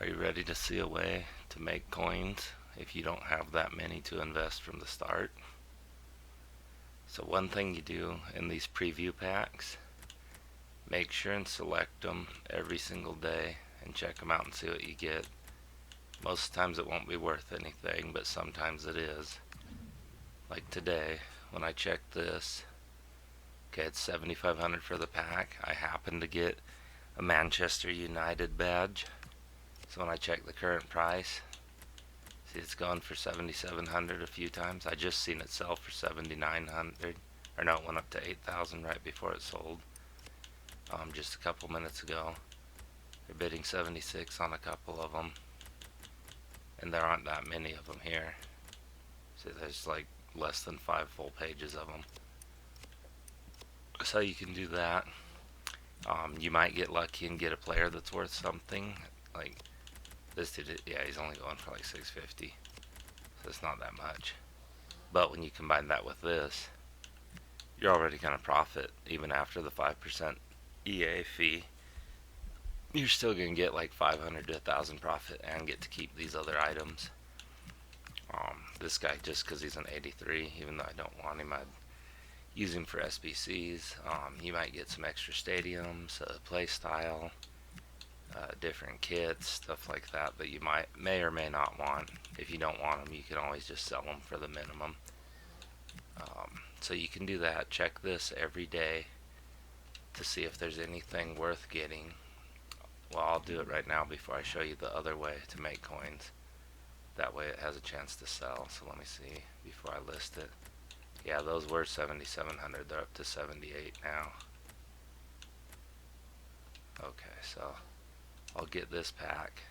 Are you ready to see a way to make coins if you don't have that many to invest from the start? So one thing you do in these preview packs, make sure and select them every single day and check them out and see what you get. Most times it won't be worth anything, but sometimes it is. Like today, when I checked this, okay, it's 7,500 for the pack. I happened to get a Manchester United badge. So when I check the current price, see it's gone for 7,700 a few times. I just seen it sell for 7,900, or no, it went up to 8,000 right before it sold. Just a couple minutes ago. They're bidding 76 on a couple of them, and there aren't that many of them here. See, there's like less than 5 full pages of them. So you can do that. You might get lucky and get a player that's worth something. Like this dude, yeah, he's only going for like 650, so it's not that much. But when you combine that with this, you're already going to profit even after the 5% EA fee. You're still going to get like 500 to 1,000 profit and get to keep these other items. This guy, just because he's an 83, even though I don't want him, I'd use him for SBCs. You might get some extra stadiums, play style, different kits, stuff like that you may or may not want. If you don't want them, you can always just sell them for the minimum. So you can do that. Check this every day to see if there's anything worth getting. Well, I'll do it right now before I show you the other way to make coins. That way it has a chance to sell. So let me see before I list it. Yeah, those were 7,700. They're up to 78 now. Okay, so I'll get this pack.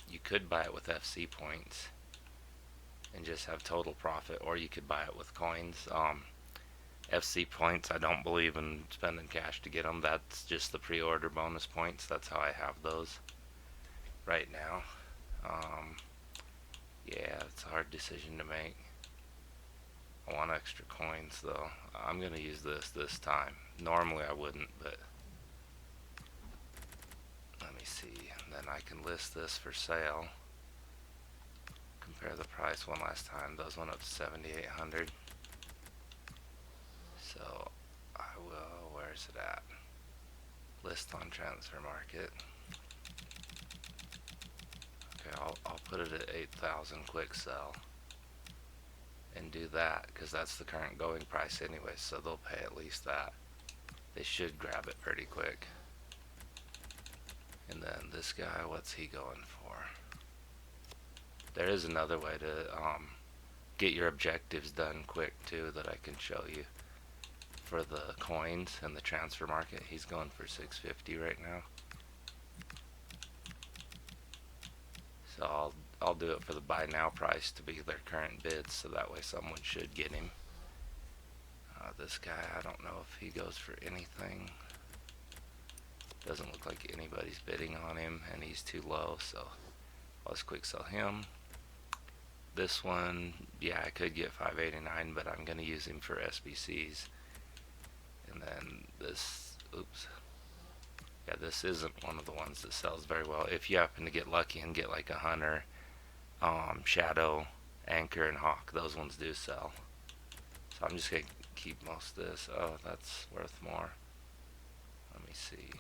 You could buy it with FC points and just have total profit, or you could buy it with coins. FC points, I don't believe in spending cash to get them. That's just the pre-order bonus points. That's how I have those right now. Yeah, it's a hard decision to make. I want extra coins though. I'm gonna use this time. Normally I wouldn't, but let me see. Then I can list this for sale. Compare the price one last time. Those went up to 7,800. So I will. Where's it at? List on transfer market. Okay, I'll put it at 8,000 quick sell and do that because that's the current going price anyway. So they'll pay at least that. They should grab it pretty quick. And then this guy, what's he going for? There is another way to get your objectives done quick too that I can show you. For the coins and the transfer market, he's going for 650 right now. So I'll do it for the buy now price to be their current bids, so that way someone should get him. This guy, I don't know if he goes for anything. Doesn't look like anybody's bidding on him, and he's too low, so let's quick sell him. This one, yeah, I could get 589, but I'm going to use him for SBCs. And then this, oops, yeah, this isn't one of the ones that sells very well. If you happen to get lucky and get like a Hunter, Shadow, Anchor, and Hawk, those ones do sell. So I'm just going to keep most of this. Oh, that's worth more. Let me see.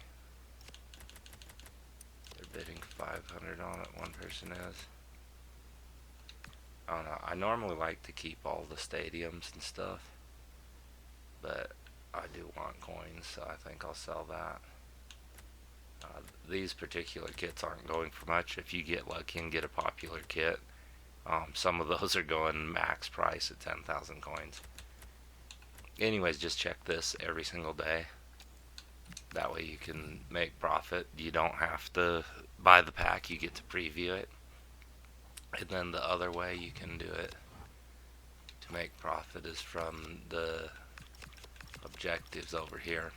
They're bidding 500 on it, one person is. I don't know. I normally like to keep all the stadiums and stuff, but I do want coins, so I think I'll sell that. These particular kits aren't going for much. If you get lucky and get a popular kit, some of those are going max price at 10,000 coins. Anyways, just check this every single day. That way you can make profit. You don't have to buy the pack, you get to preview it. And then the other way you can do it to make profit is from the objectives over here.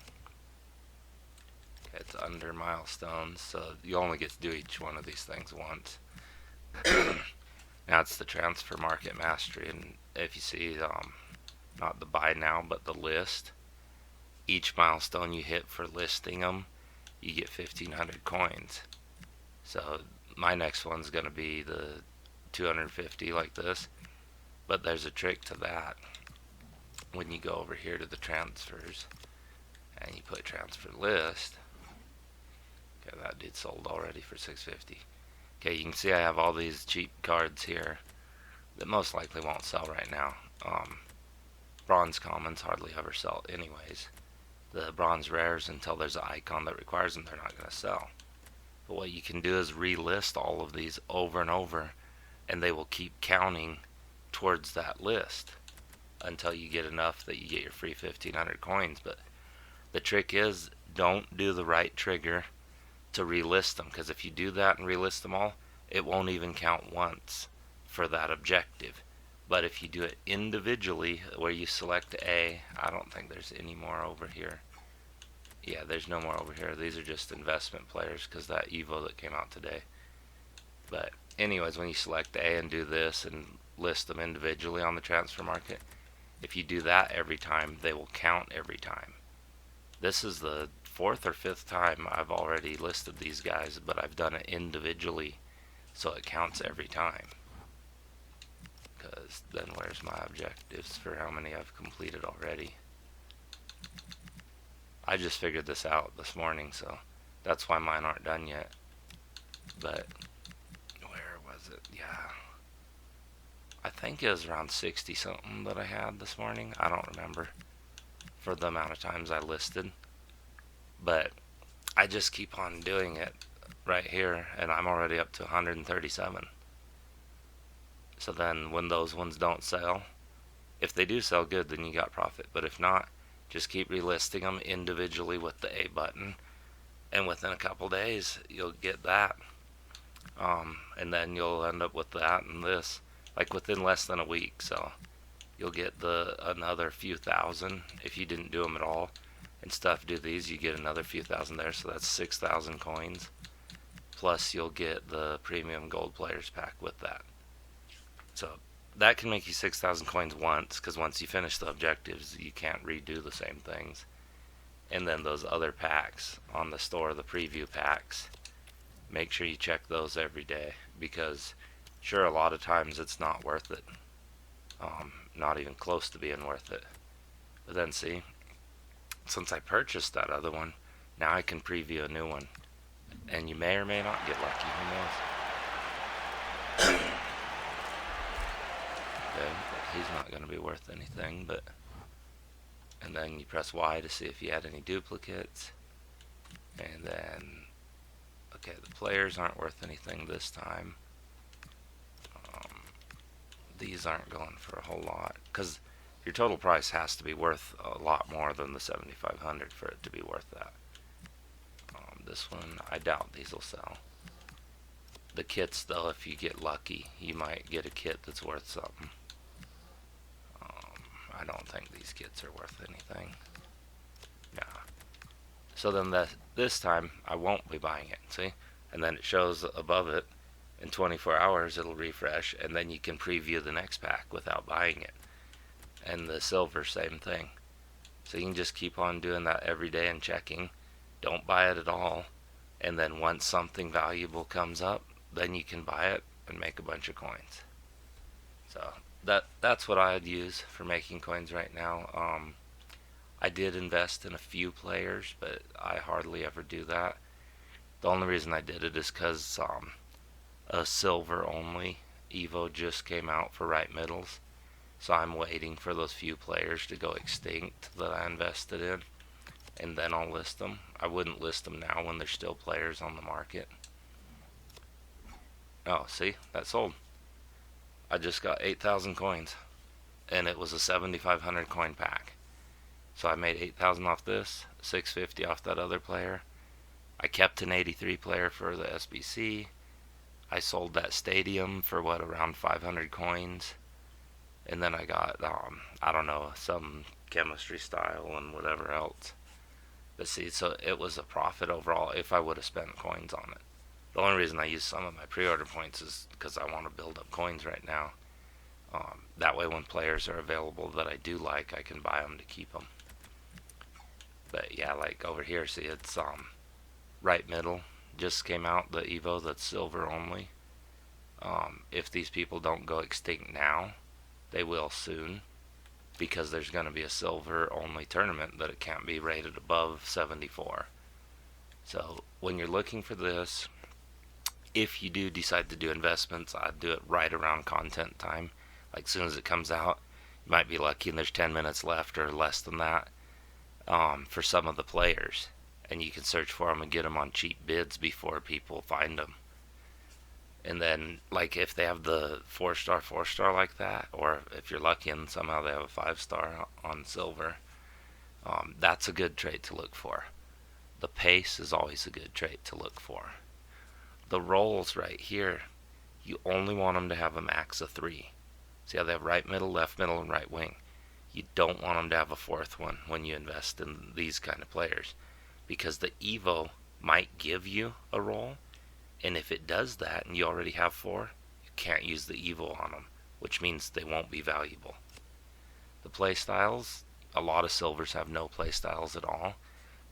Okay, it's under milestones, so you only get to do each one of these things once. Now it's the transfer market mastery, and if you see, not the buy now, but the list, each milestone you hit for listing them you get 1,500 coins. So my next one's going to be the 250 like this. But there's a trick to that. When you go over here to the transfers and you put transfer list, okay, that dude sold already for 650. Okay, you can see I have all these cheap cards here that most likely won't sell right now. Bronze commons hardly ever sell anyways. The bronze rares, until there's an icon that requires them, they're not going to sell. But what you can do is relist all of these over and over, and they will keep counting towards that list until you get enough that you get your free 1,500 coins. But the trick is, don't do the right trigger to relist them, because if you do that and relist them all, it won't even count once for that objective. But if you do it individually, where you select A, I don't think there's any more over here. Yeah, there's no more over here. These are just investment players because that Evo that came out today. But anyways, when you select A and do this and list them individually on the transfer market, if you do that every time, they will count every time. This is the 4th or 5th time I've already listed these guys, but I've done it individually, so it counts every time. Because then where's my objectives for how many I've completed already? I just figured this out this morning, so that's why mine aren't done yet. But where was it? Yeah, I think it was around 60 something that I had this morning. I don't remember for the amount of times I listed, but I just keep on doing it right here, and I'm already up to 137. So then when those ones don't sell, if they do sell, good, then you got profit. But if not, just keep relisting them individually with the A button, and within a couple days you'll get that, and then you'll end up with that and this, like within less than a week. So you'll get another few thousand if you didn't do them at all and stuff. Do these, you get another few thousand there, so that's 6,000 coins. Plus you'll get the premium gold players pack with that. So that can make you 6,000 coins once, because once you finish the objectives, you can't redo the same things. And then those other packs on the store, the preview packs, make sure you check those every day, because sure, a lot of times it's not worth it. Not even close to being worth it. But then see, since I purchased that other one, now I can preview a new one. And you may or may not get lucky, who knows? Okay, he's not going to be worth anything, but... And then you press Y to see if you had any duplicates. And then... Okay, the players aren't worth anything this time. These aren't going for a whole lot, because your total price has to be worth a lot more than the 7,500 for it to be worth that. This one, I doubt these will sell. The kits, though, if you get lucky, you might get a kit that's worth something. I don't think these kits are worth anything. Nah. So then this time, I won't be buying it, see? And then it shows above it, in 24 hours it'll refresh, and then you can preview the next pack without buying it. And the silver, same thing. So you can just keep on doing that every day and checking. Don't buy it at all. And then once something valuable comes up, then you can buy it and make a bunch of coins. So that's what I'd use for making coins right now. I did invest in a few players, but I hardly ever do that. The only reason I did it is because a silver only Evo just came out for right middles. So I'm waiting for those few players to go extinct that I invested in, and then I'll list them. I wouldn't list them now when there's still players on the market. Oh, see? That sold. I just got 8,000 coins, and it was a 7,500 coin pack. So I made 8,000 off this, 650 off that other player. I kept an 83 player for the SBC. I sold that stadium for around 500 coins. And then I got, I don't know, some chemistry style and whatever else. But see, so it was a profit overall if I would have spent coins on it. The only reason I use some of my pre-order points is because I want to build up coins right now. That way when players are available that I do like, I can buy them to keep them. But yeah, like over here, see, it's right middle just came out, the Evo that's silver only. If these people don't go extinct now, they will soon, because there's going to be a silver only tournament that it can't be rated above 74. So when you're looking for this, if you do decide to do investments, I'd do it right around content time. Like as soon as it comes out, you might be lucky and there's 10 minutes left or less than that, for some of the players. And you can search for them and get them on cheap bids before people find them. And then, like, if they have the 4-star like that, or if you're lucky and somehow they have a 5-star on silver, that's a good trait to look for. The pace is always a good trait to look for. The rolls right here, you only want them to have a max of 3. See how they have right middle, left middle, and right wing. You don't want them to have a 4th one when you invest in these kind of players, because the Evo might give you a roll, and if it does that and you already have 4, you can't use the Evo on them, which means they won't be valuable. The playstyles, a lot of silvers have no playstyles at all,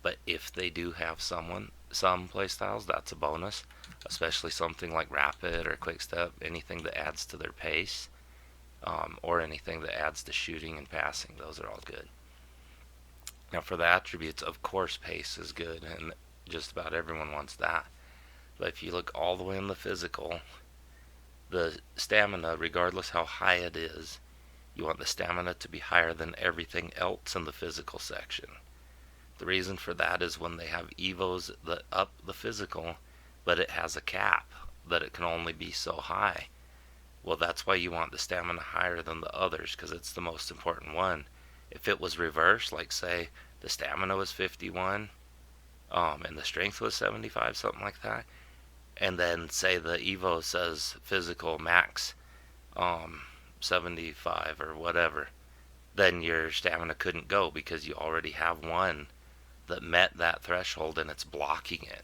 but if they do have some playstyles, that's a bonus, especially something like rapid or quick step, anything that adds to their pace, or anything that adds to shooting and passing. Those are all good. Now for the attributes, of course pace is good, and just about everyone wants that. But if you look all the way in the physical, the stamina, regardless how high it is, you want the stamina to be higher than everything else in the physical section. The reason for that is when they have Evos that up the physical, but it has a cap that it can only be so high. Well, that's why you want the stamina higher than the others, because it's the most important one. If it was reversed, like say the stamina was 51, and the strength was 75, something like that, and then say the Evo says physical max 75 or whatever, then your stamina couldn't go because you already have one that met that threshold and it's blocking it.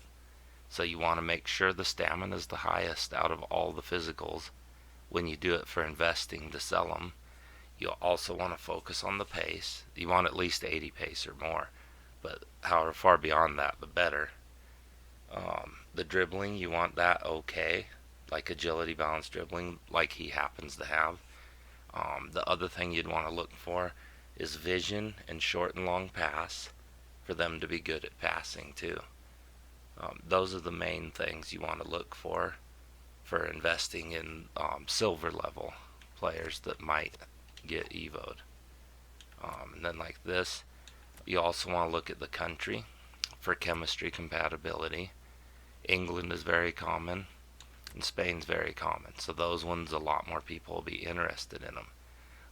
So you want to make sure the stamina is the highest out of all the physicals when you do it for investing to sell them. You also want to focus on the pace. You want at least 80 pace or more, but however far beyond that, the better. The dribbling, you want that okay, like agility, balance, dribbling, like he happens to have. The other thing you'd want to look for is vision and short and long pass, for them to be good at passing too. Those are the main things you want to look for investing in silver level players that might get evoed. And then like this, you also want to look at the country for chemistry compatibility. England is very common, and Spain's very common. So those ones, a lot more people will be interested in them.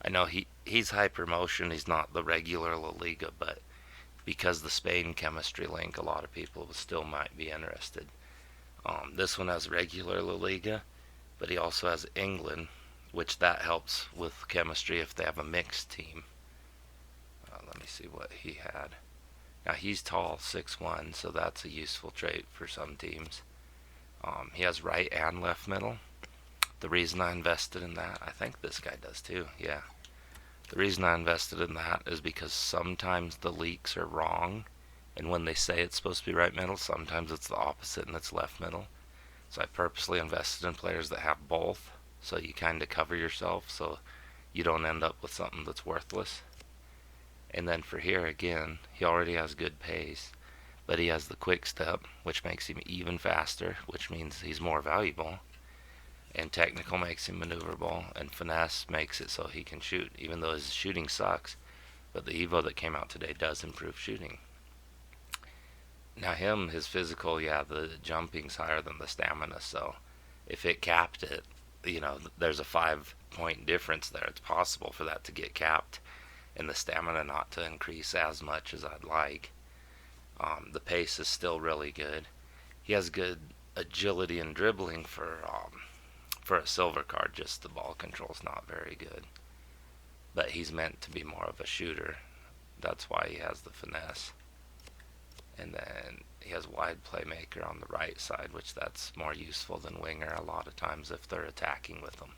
I know he's Hypermotion, he's not the regular La Liga, but because the Spain chemistry link, a lot of people still might be interested. This one has regular La Liga, but he also has England, which that helps with chemistry if they have a mixed team. Let me see what he had. Now he's tall, 6'1", so that's a useful trait for some teams. He has right and left middle. The reason I invested in that, I think this guy does too, yeah. The reason I invested in that is because sometimes the leaks are wrong, and when they say it's supposed to be right middle, sometimes it's the opposite and it's left middle. So I purposely invested in players that have both, so you kind of cover yourself so you don't end up with something that's worthless. And then for here again, he already has good pace, but he has the quick step, which makes him even faster, which means he's more valuable. And technical makes him maneuverable, and finesse makes it so he can shoot, even though his shooting sucks. But the Evo that came out today does improve shooting. Now his physical, yeah, the jumping's higher than the stamina, so if it capped it, there's a 5-point difference there. It's possible for that to get capped and the stamina not to increase as much as I'd like. The pace is still really good. He has good agility and dribbling for a silver card, just the ball control's not very good. But he's meant to be more of a shooter. That's why he has the finesse. And then he has wide playmaker on the right side, which that's more useful than winger a lot of times if they're attacking with them.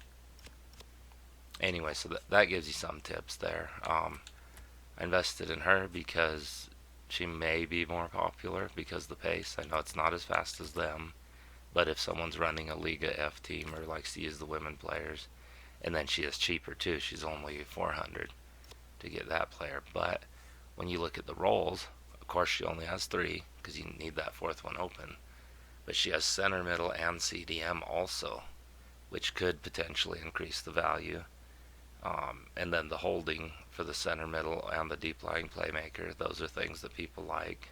Anyway, so that gives you some tips there. I invested in her because She may be more popular because the pace. I know it's not as fast as them, but if someone's running a Liga F team or likes to use the women players, and then she is cheaper too. She's only 400 to get that player. But when you look at the roles, of course she only has three because you need that fourth one open. But she has center, middle, and CDM also, which could potentially increase the value. And then the holding for the center, middle, and the deep lying playmaker. Those are things that people like.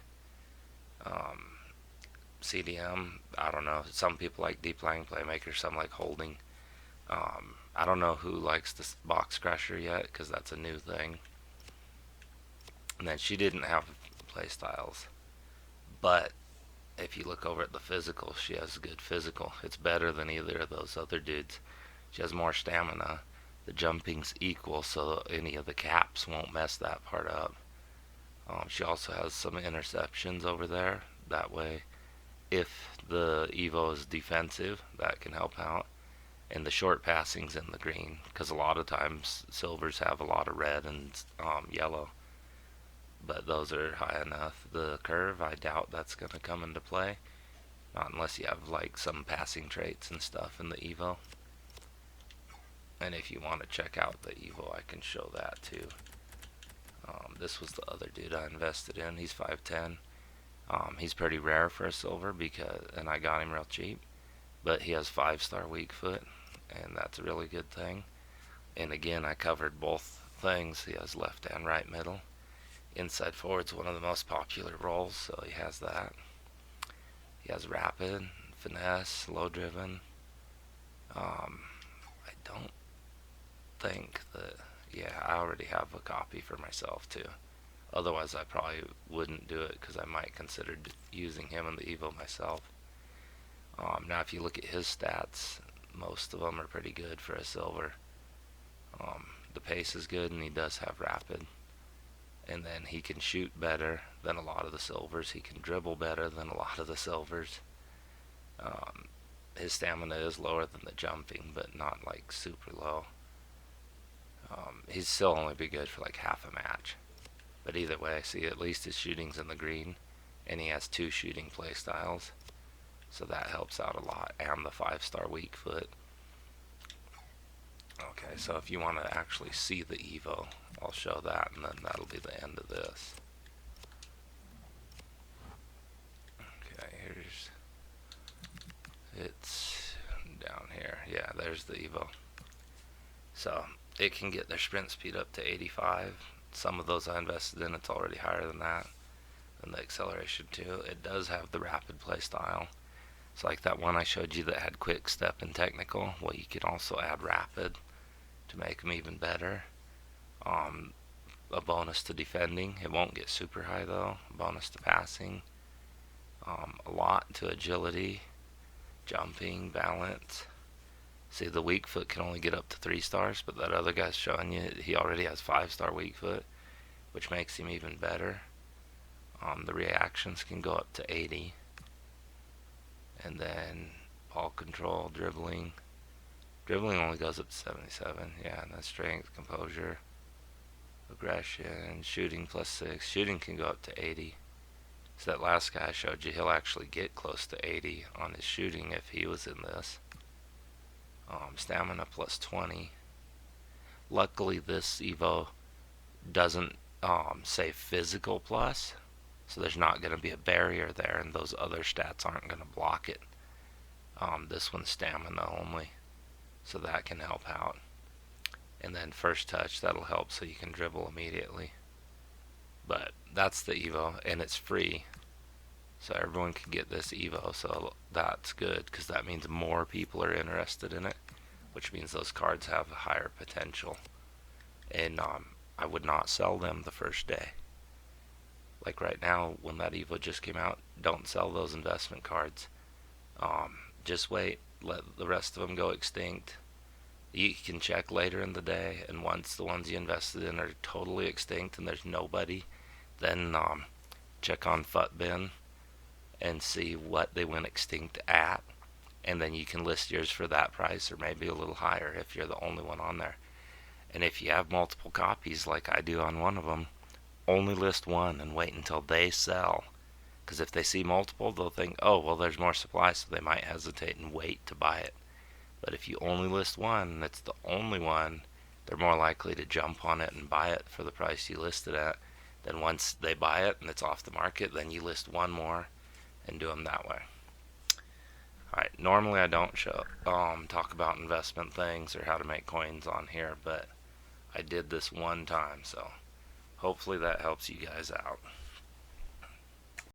Um, CDM, I don't know. Some people like deep lying playmaker, some like holding. I don't know who likes the box crusher yet because that's a new thing. And then she didn't have play styles, but if you look over at the physical, she has good physical. It's better than either of those other dudes. She has more stamina. The jumping's equal, so any of the caps won't mess that part up. She also has some interceptions over there. That way, if the Evo is defensive, that can help out. And the short passing's in the green, because a lot of times silvers have a lot of red and yellow. But those are high enough. The curve, I doubt that's going to come into play. Not unless you have like some passing traits and stuff in the Evo. And if you want to check out the Evo, I can show that too. This was the other dude I invested in. He's 5'10". He's pretty rare for a silver and I got him real cheap. But he has 5-star weak foot, and that's a really good thing. And again, I covered both things. He has left and right middle. Inside forward's one of the most popular roles, so he has that. He has rapid, finesse, low driven. I don't think that. Yeah, I already have a copy for myself too. Otherwise, I probably wouldn't do it because I might consider using him in the Evo myself. Now, if you look at his stats, most of them are pretty good for a silver. The pace is good, and he does have rapid. And then he can shoot better than a lot of the silvers. He can dribble better than a lot of the silvers. His stamina is lower than the jumping, but not like super low. He'd still only be good for like half a match. But either way, see, at least his shooting's in the green, and he has 2 shooting play styles. So that helps out a lot, and the 5-star weak foot. Okay, so if you want to actually see the Evo, I'll show that, and then that'll be the end of this. Okay, it's down here. Yeah, there's the Evo. So it can get their sprint speed up to 85. Some of those I invested in, it's already higher than that. And the acceleration too. It does have the rapid play style. It's like that one I showed you that had quick step and technical. Well, you can also add rapid to make them even better. A bonus to defending. It won't get super high though. A bonus to passing. A lot to agility, jumping, balance. See, the weak foot can only get up to 3 stars, but that other guy's showing you he already has 5-star weak foot, which makes him even better. The reactions can go up to 80. And then ball control, dribbling. Dribbling only goes up to 77. Yeah, and that's strength, composure, aggression, shooting +6. Shooting can go up to 80. So that last guy I showed you, he'll actually get close to 80 on his shooting if he was in this. Stamina +20. Luckily, this Evo doesn't say physical plus, so there's not going to be a barrier there, and those other stats aren't going to block it. This one's stamina only, so that can help out. And then first touch, that'll help so you can dribble immediately. But that's the Evo, and it's free, so everyone can get this Evo, so that's good because that means more people are interested in it, which means those cards have a higher potential. And I would not sell them the first day. Like right now, when that Evo just came out, don't sell those investment cards. Just wait, let the rest of them go extinct. You can check later in the day, and once the ones you invested in are totally extinct and there's nobody, then check on FUTBin and see what they went extinct at, and then you can list yours for that price or maybe a little higher if you're the only one on there. And if you have multiple copies like I do on one of them, only list one and wait until they sell. Because if they see multiple, they'll think, oh, well, there's more supply, so they might hesitate and wait to buy it. But if you only list one and it's the only one, they're more likely to jump on it and buy it for the price you listed at. Then once they buy it and it's off the market, then you list one more and do them that way. Alright, normally I don't talk about investment things or how to make coins on here, but I did this one time, so hopefully that helps you guys out.